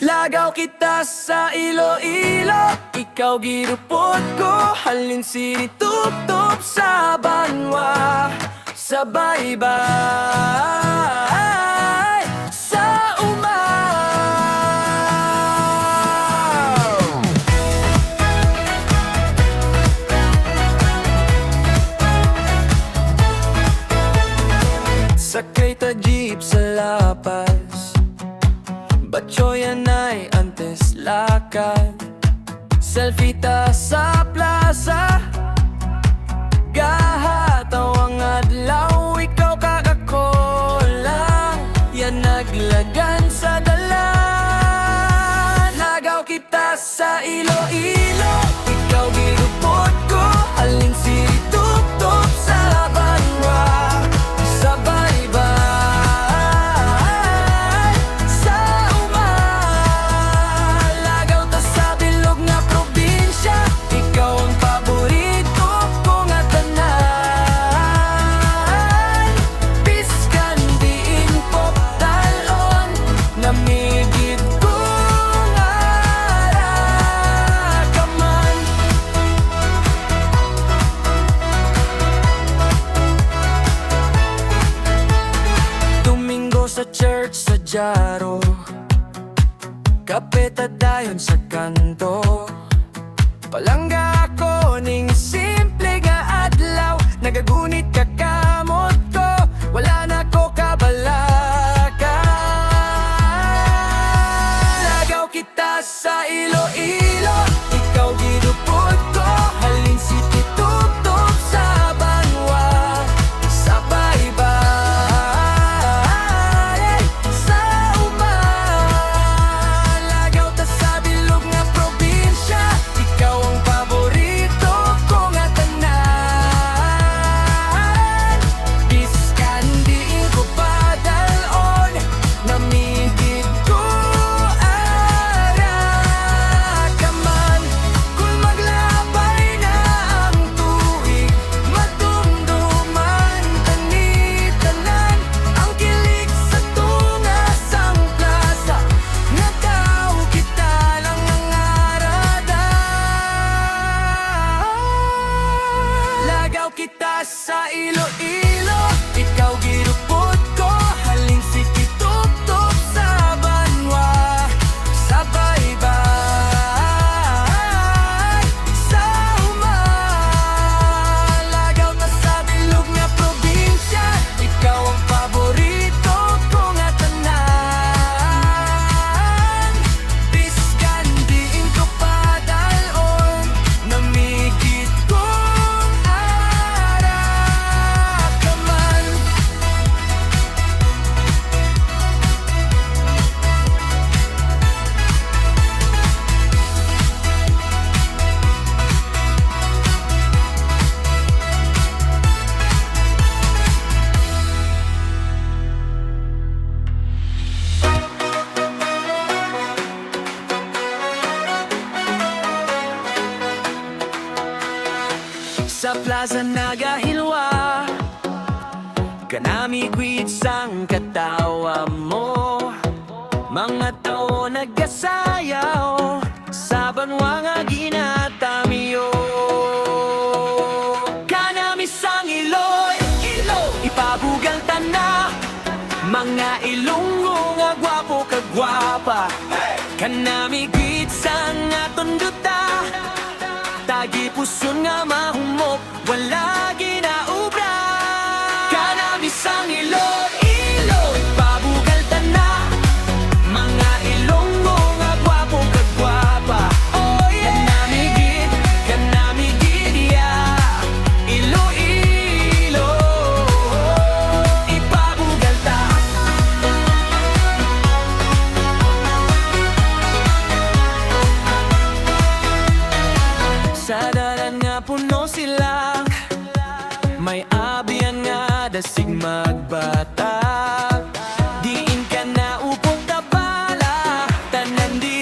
Lagaw kita sa Iloilo, ikaw girupot ko. Halin sinituptop sa banwa, sa baybay, sa umaw. Sakay ta jeep sa lapas, batyoyan ay antes lakad. Selfie ta sa plaza, gahataw ang adlaw. Ikaw kakako lang, yan naglagan sa dalan. Lagaw kita sa Iloilo, ikaw girupot ko. Halin sinituptop sa banwa, sa baybay, sa umaw. Lagaw ta sa bilog nga probinsya, ikaw ang paborito ko nga tanan. Biskan diin pop talon, namigid ko nga rakaman. Domingo sa church sa Jaro, kape ta dayon sa kanto. Palangga ako ning simple nga adlaw, nagagunit ka kamot ko, wala na ko kabalaka. Lagaw kita sa Iloilo, ikaw girupot ko. Halin sinituptop sa banwa, sa baybay, sa umaw. Lagaw ta sa bilog nga probinsya, ikaw ang paborito ko nga tanan. Biskan diin ko padalon, namigid ko arakaman. Kung maglabay na ang tuig, madumduman tanitanan. Ang kilig sa tungas ang plaza, nagaw kita lang ang arada. Lagaw kita sa Iloilo, ikaw girupot ko. Halin sinituptop sa banwa, sa baybay, sa umaw. Lagaw na sa bilog nga probinsya, ikaw ang paborito ko nga tanan. Biskan diin ko padalon, namigid kong arakaman. Sa plaza nagahilwa, kanami kwit sang katawa mo. Mga tao nagasayaw, sa banwa nga ginatamiyo. Kanami sang Iloy, ipabugal ta na. Mga Ilonggo nga gwapo kagwapa, kanami kwit sang aton duta. Tagi puson nga mahumok, wala ginaubra. Kanami sang Iloilo, ipabugal ta na. Mga Ilonggo nga gwapo kagwapa, oh yeah. Kanami gid yeah. Iloilo, ipabugal ta. Sa dalan nga puno sila, may abiyan nga dasig magbata. Diin ka na upong tabala, tanan di